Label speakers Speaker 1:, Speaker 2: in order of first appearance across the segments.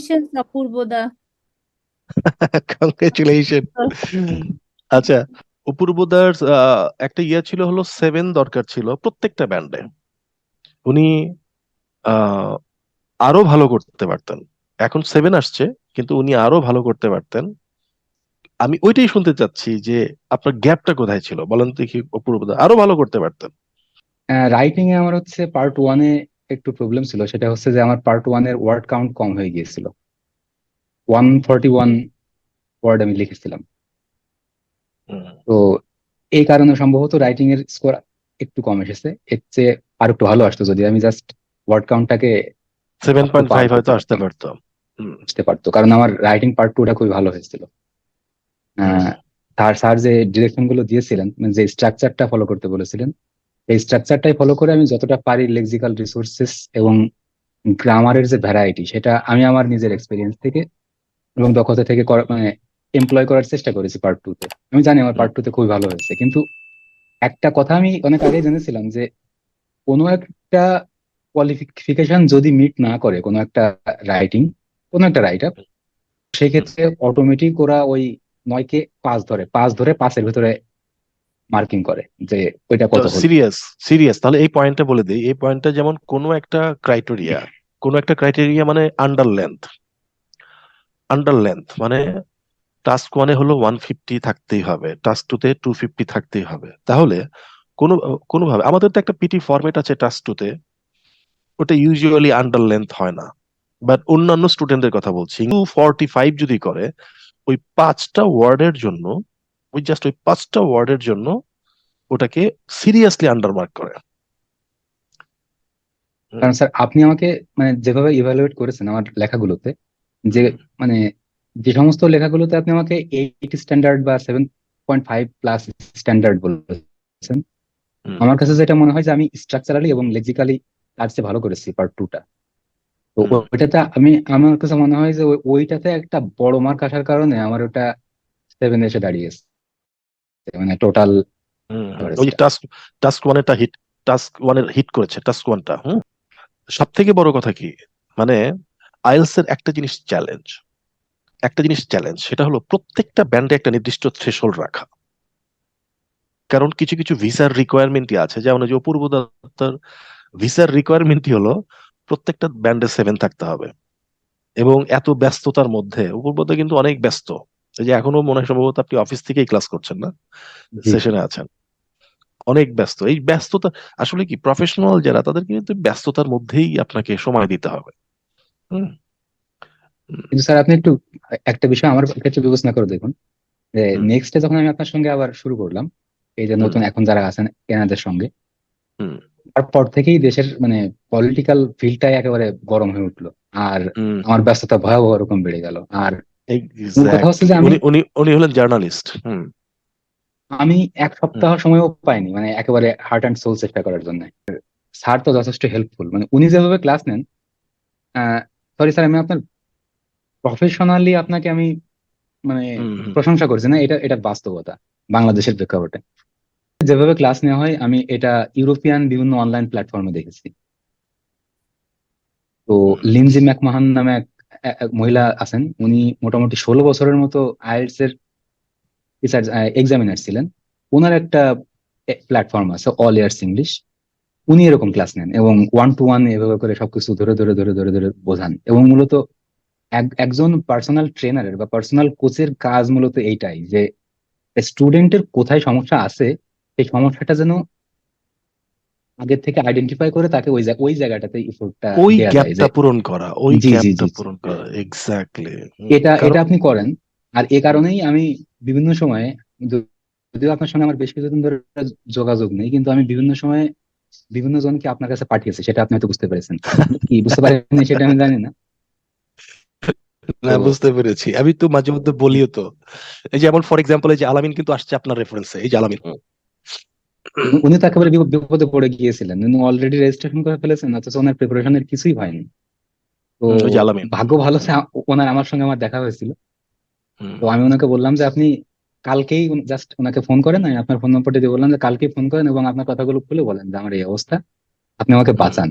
Speaker 1: Congratulation অপূর্বদা।
Speaker 2: Congratulation. আচ্ছা, অপূর্বদার একটা ইয়ে ছিল, হলো 7 দরকার ছিল প্রত্যেকটা ব্যান্ডে। উনি আহ আরো ভালো করতে পারতেন। এখন 7 আসছে, কিন্তু উনি আরো ভালো করতে পারতেন। আমি ওইটাই শুনতে চাচ্ছি যে আপনার গ্যাপটা কোথায় ছিল, বলেন তো কি অপূর্বদা আরো ভালো করতে পারতেন।
Speaker 3: রাইটিং এ আমার হচ্ছে পার্ট ওয়ানে একটু প্রবলেম ছিল। সেটা হচ্ছে যে আমার পার্ট ওয়ানের ওয়ার্ড কাউন্ট কম হয়ে গিয়েছিল। 141 ওয়ার্ড আমি লিখেছিলাম।
Speaker 2: হুম।
Speaker 3: তো এই কারণে সম্ভবত রাইটিং এর স্কোর একটু কম এসেছে। এর চেয়ে আর একটু ভালো আসতো যদি আমি জাস্ট ওয়ার্ড কাউন্টটাকে
Speaker 2: seven
Speaker 3: up to
Speaker 2: point
Speaker 3: per
Speaker 2: five হয়তো
Speaker 3: করতে
Speaker 2: আসতে
Speaker 3: পারতাম,
Speaker 2: পারতো। হুম।
Speaker 3: বুঝতে পারতো, কারণ আমার রাইটিং পার্ট টু টা খুবই ভালো হয়েছিল।
Speaker 2: হুম।
Speaker 3: আহ, স্যার স্যার যে ডিরেকশন গুলো দিয়েছিলেন, মানে যে স্ট্রাকচারটা ফলো করতে বলেছিলেন, এই স্ট্রাকচারটাই ফলো করে আমি যতটা পারি লেক্সিক্যাল রিসোর্সেস এবং গ্রামারের যে ভ্যারাইটি, সেটা আমি আমার নিজের এক্সপিরিয়েন্স থেকে এবং দক্ষতা থেকে মানে এমপ্লয় করার চেষ্টা করেছি পার্ট টু তে। আমি জানি আমার
Speaker 2: হুম।
Speaker 3: পার্ট টু তে খুবই ভালো হয়েছে, কিন্তু একটা কথা আমি অনেক আগে জেনেছিলাম যে কোনো একটা কোয়ালিফিকেশন যদি মিট না করে কোনো একটা রাইটিং, কোনো একটা রাইটার,
Speaker 2: হুম।
Speaker 3: সেক্ষেত্রে অটোমেটিক ওরা ওই 9 কে 5 ধরে, 5 ধরে 5-এর ভিতরে মার্কিং করে যে ওইটা কত হলো।
Speaker 2: সিরিয়াস, সিরিয়াস, তাহলে এই পয়েন্টটা বলে দিই। এই পয়েন্টটা যেমন কোনো একটা ক্রাইটেরিয়া মানে আন্ডার লেন্থ মানে টাস্ক ওয়ানে হলো 150 থাকতেই হবে, টাস্ক টু তে 250 থাকতেই হবে। তাহলে কোনো কোনোভাবে আমাদের তো একটা পিটি ফরম্যাট আছে টাস্ক টু তে, ওটা ইউজুয়ালি আন্ডার লেন্থ হয় না। বাট অন্যান্য স্টুডেন্টদের কথা বলছি, 245 যদি করে ওই 5টা ওয়ার্ডের জন্য, ওই 5টা ওয়ার্ডের জন্য ওটাকে সিরিয়াসলি আন্ডারমার্ক করে। হুম।
Speaker 3: কারণ স্যার আপনি আমাকে মানে যেভাবে ইভালুয়েট করেছেন আমার লেখাগুলোতে, যে
Speaker 2: হুম।
Speaker 3: মানে যে সমস্ত লেখাগুলোতে আপনি আমাকে 8 স্ট্যান্ডার্ড বা 7.5 প্লাস স্ট্যান্ডার্ড বলেছেন,
Speaker 2: হুম।
Speaker 3: আমার কাছে যেটা মনে হয় যে আমি স্ট্রাকচারালি এবং লেক্সিক্যালি তার চেয়ে ভালো করেছি পার্ট টু টা। তো
Speaker 2: হুম।
Speaker 3: ওইটাতে আমার কাছে মনে হয় যে ওইটাতে একটা বড় মার্ক আসার কারণে আমার ওটা 7 এসে দাঁড়িয়েছে, মানে টোটাল
Speaker 2: হুম। হুম। ওই যে
Speaker 3: এভারেজটা।
Speaker 2: টাস্ক ওয়ানের হিট করেছে, টাস্ক ওয়ানটা। হুম। সব থেকে বড় কথা কি, মানে আইএলস এর একটা জিনিস চ্যালেঞ্জ, সেটা হলো প্রত্যেকটা ব্যান্ডে একটা নির্দিষ্ট থ্রেশহোল্ড রাখা। কারণ কিছু কিছু ভিসার রিকোয়ারমেন্টই আছে, যেমন ওই যে অপূর্ব দত্তর ভিসার রিকোয়ারমেন্টই হলো প্রত্যেকটা ব্যান্ডে 7 থাকতে হবে। এবং এত ব্যস্ততার মধ্যে অপূর্ব দত্ত কিন্তু অনেক ব্যস্ত। এই যে এখনো মনে হয় সম্ভবত আপনি অফিস থেকেই ক্লাস করছেন না,
Speaker 3: জি জি।
Speaker 2: সেশনে আছেন। অনেক ব্যস্ত, এই ব্যস্ততা আসলে কি, প্রফেশনাল যারা তাদের কিন্তু ব্যস্ততার মধ্যেই আপনাকে সময় দিতে হবে। হুম। হুম।
Speaker 3: কিন্তু স্যার আপনি একটু একটা বিষয় আমার ক্ষেত্রে বিবেচনা করে দেখুন, যে
Speaker 2: হুম।
Speaker 3: নেক্সটে যখন আমি আপনার সঙ্গে আবার শুরু করলাম, এই যে
Speaker 2: হুম।
Speaker 3: নতুন এখন যারা আছেন এনাদের সঙ্গে,
Speaker 2: হুম।
Speaker 3: তারপর থেকেই দেশের মানে পলিটিক্যাল ফিল্ডটাই একেবারে গরম হয়ে উঠলো। আর
Speaker 2: হুম।
Speaker 3: আমার ব্যস্ততা ভয়াবহ রকম বেড়ে গেল। আর মূল কথা হচ্ছে
Speaker 2: এক্স্যাক্টলি,
Speaker 3: যে আমি
Speaker 2: উনি হলেন জার্নালিস্ট। হুম।
Speaker 3: আমি এক
Speaker 2: হুম।
Speaker 3: সপ্তাহ সময়ও পাইনি মানে একেবারে হার্ট অ্যান্ড সোল চেষ্টা করার জন্য। স্যার তো যথেষ্ট হেল্পফুল, মানে উনি যেভাবে ক্লাস নেন। সরি স্যার, আমি আপনার প্রফেশনালি আপনাকে আমি মানে
Speaker 2: হুম। হুম।
Speaker 3: প্রশংসা করছি না, এটা এটা বাস্তবতা বাংলাদেশের প্রেক্ষাপটে। যেভাবে ক্লাস নেওয়া হয় আমি এটা ইউরোপিয়ান বিভিন্ন অনলাইন প্ল্যাটফর্মে দেখেছি। তো
Speaker 2: হুম।
Speaker 3: লিনজি ম্যাকমাহান নামে এক মহিলা আছেন, উনি মোটামুটি 16 বছরের মতো আইএলটিএস এর টিচার এক্সামিনার ছিলেন। ওনার একটা প্ল্যাটফর্ম আছে, অল ইয়ার্স ইংলিশ। উনি এরকম ক্লাস নেন এবং 1-to-1 এভাবে করে সবকিছু ধরে ধরে ধরে ধরে ধরে বোঝান। এবং মূলত একজন পার্সোনাল ট্রেনারের বা পার্সোনাল কোচের কাজ মূলত এইটাই, যে স্টুডেন্টের কোথায় সমস্যা আছে সেই সমস্যাটা যেন আগে থেকে আইডেন্টিফাই করে তাকে ওই জায়গাটাতে ইফোর্টটা
Speaker 2: ওই
Speaker 3: দেয়া যায় যে
Speaker 2: গ্যাপটা পূরণ করা, ওই
Speaker 3: জি জি
Speaker 2: গ্যাপটা
Speaker 3: জি জি,
Speaker 2: পূরণ করা, এক্স্যাক্টলি।
Speaker 3: এটা এটা
Speaker 2: কারণ
Speaker 3: আপনি করেন। আর এ
Speaker 2: হুম।
Speaker 3: কারণেই আমি বিভিন্ন সময়ে, যদিও আপনার সঙ্গে আমার বেশ কিছুদিন ধরে যোগাযোগ নেই, কিন্তু আমি বিভিন্ন সময়ে বিভিন্ন জনকে আপনার কাছে পাঠিয়েছি, সেটা আপনি হয়তো বুঝতে পেরেছেন। কি বুঝতে পারেননি সেটা আমি জানি না।
Speaker 2: না,
Speaker 3: তো
Speaker 2: বুঝতে পেরেছি, আমি তো মাঝে মধ্যে বলিও তো। এই যেমন ফর এক্সাম্পল, এই যে আলামিন কিন্তু আসছে আপনার রেফারেন্সে, এই যে আলামিন।
Speaker 3: উনি তো একেবারে বিপদে পড়ে গিয়েছিলেন, উনি অলরেডি রেজিস্ট্রেশন করে ফেলেছেন অথচ ওনার প্রিপারেশনের কিছুই হয়নি। তো
Speaker 2: ওই যে আলামিন।
Speaker 3: ভাগ্য ভালো যে ওনার আমার সঙ্গে আমার দেখা হয়েছিল।
Speaker 2: হুম।
Speaker 3: তো আমি ওনাকে বললাম যে আপনি কালকেই জাস্ট ওনাকে ফোন করেন, আমি আপনার ফোন নম্বরটা দিয়ে বললাম যে কালকেই ফোন করেন এবং আপনার কথাগুলো খুলে বলেন যে আমার এই অবস্থা, আপনি আমাকে
Speaker 2: হুম।
Speaker 3: বাঁচান।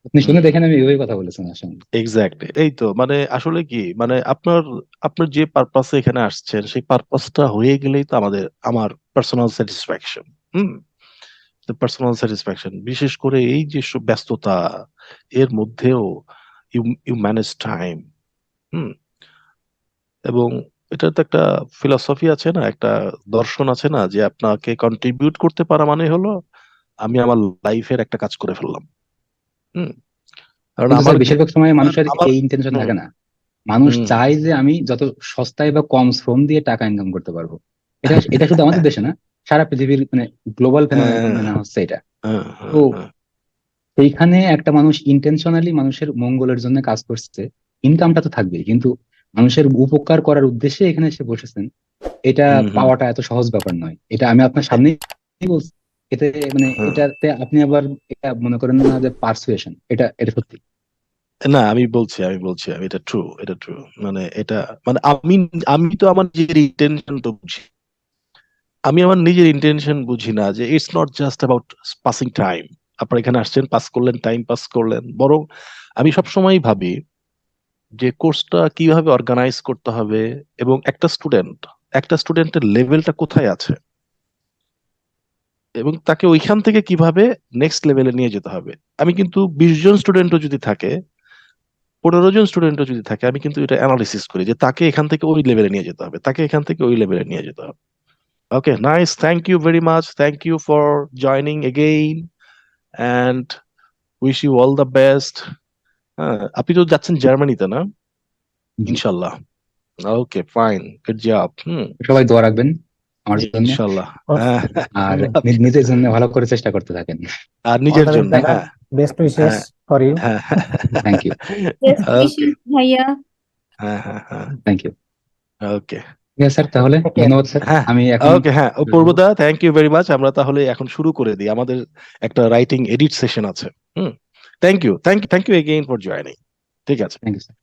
Speaker 3: আপনি শুনে দেখেন আমি এইভাবে কথা বলেছেন আসলে।
Speaker 2: এক্স্যাক্টলি, এই তো মানে আসলে কি মানে আপনার আপনার যে পারপাসে এখানে আসছেন সেই পারপাসটা হয়ে গেলেই তো আমার পার্সোনাল স্যাটিসফ্যাকশন। হুম। পার্সোনাল স্যাটিসফ্যাকশন, বিশেষ করে এই যে সব ব্যস্ততা এর মধ্যেও ইউ ইউ ম্যানেজ টাইম। হুম। এবং এটা তো একটা ফিলসফি আছে না, একটা দর্শন আছে না, যে আপনাকে কন্ট্রিবিউট করতে পারা মানে হলো আমি আমার লাইফের একটা কাজ করে ফেললাম। হুম। কারণ
Speaker 3: কিন্তু
Speaker 2: আমার
Speaker 3: স্যার বেশিরভাগ সময়
Speaker 2: আমার
Speaker 3: মানুষের
Speaker 2: আমার
Speaker 3: এই ইন্টেনশন
Speaker 2: হুম
Speaker 3: থাকে না। মানুষ
Speaker 2: হুম
Speaker 3: চায় যে আমি যত সস্তায় বা কম শ্রম দিয়ে টাকা ইনকাম করতে পারবো। এটা এটা শুধু আমাদের দেশে না, সারা পৃথিবীর মানে গ্লোবাল ফেনোমেনন হচ্ছে এটা।
Speaker 2: হ্যাঁ,
Speaker 3: তো
Speaker 2: হ্যাঁ, হ্যাঁ,
Speaker 3: সেইখানে একটা মানুষ ইন্টেনশনালি মানুষের মঙ্গলের জন্য কাজ করছে, ইনকামটা তো থাকবেই, কিন্তু মানুষের উপকার করার উদ্দেশ্যে এখানে এসে বসেছেন, এটা
Speaker 2: হুম, হুম,
Speaker 3: পাওয়াটা এত সহজ ব্যাপার নয়। এটা আমি আপনার সামনেই বলছি। এতে মানে
Speaker 2: হ্যাঁ।
Speaker 3: এটাতে আপনি আবার এটা মনে করেন না যে পার্সুয়েশন, এটা এটা সত্যি।
Speaker 2: না, আমি এটা ট্রু, এটা ট্রু। মানে এটা মানে আমি আমি তো আমার নিজের ইন্টেনশন তো বুঝি। আমি আমার নিজের ইন্টেনশন বুঝি না যে it's not just about passing time. আপনার এখানে আসছেন, পাস করলেন, টাইম পাস করলেন, বরং আমি সবসময় ভাবি যে কোর্সটা কিভাবে অর্গানাইজ করতে হবে, এবং একটা স্টুডেন্টের লেভেলটা কোথায় আছে, এবং তাকে ওইখান থেকে কিভাবে নেক্সট লেভেলে নিয়ে যেতে হবে। আমি কিন্তু 20 জন স্টুডেন্টও যদি থাকে, 15 জন স্টুডেন্টও যদি থাকে, আমি কিন্তু এটা অ্যানালিসিস করি যে তাকে এখান থেকে ওই লেভেলে নিয়ে যেতে হবে, তাকে এখান থেকে ওই লেভেলে নিয়ে যেতে হবে। Okay, nice, thank you very much, thank you for joining again, and wish you all the best. হ্যাঁ, আপনি তো যাচ্ছেন জার্মানিতে না?
Speaker 3: জি।
Speaker 2: ইনশাল্লাহ। Okay, fine, good job.
Speaker 3: সবাই দোয়া রাখবেন আমার জন্য,
Speaker 2: ইনশাল্লাহ।
Speaker 1: course,
Speaker 2: হ্যাঁ,
Speaker 3: আর
Speaker 1: ধন্যবাদ।
Speaker 3: নিজের জন্য ভালো করে চেষ্টা করতে থাকেন।
Speaker 2: আর
Speaker 1: All
Speaker 2: নিজের
Speaker 1: the best,
Speaker 2: জন্য,
Speaker 1: দাদা.
Speaker 2: হ্যাঁ।
Speaker 1: Best wishes
Speaker 2: হ্যাঁ,
Speaker 1: for you.
Speaker 2: হ্যাঁ,
Speaker 3: thank you.
Speaker 4: Best
Speaker 2: okay,
Speaker 4: wishes ভাইয়া।
Speaker 2: হ্যাঁ, হ্যাঁ, হ্যাঁ,
Speaker 3: থ্যাংক ইউ।
Speaker 2: ওকে,
Speaker 3: ঠিক আছে স্যার,
Speaker 1: Okay,
Speaker 3: তাহলে
Speaker 1: take care.
Speaker 3: ধন্যবাদ স্যার।
Speaker 2: হ্যাঁ,
Speaker 3: আমি এখন
Speaker 2: ওকে, হ্যাঁ, ও পূর্বদা, থ্যাংক ইউ ভেরি মাচ। আমরা তাহলে এখন শুরু করে দিই, আমাদের একটা রাইটিং এডিট সেশন আছে। হুম। Thank you, thank you again for joining. ঠিক আছে।
Speaker 3: Thank you sir.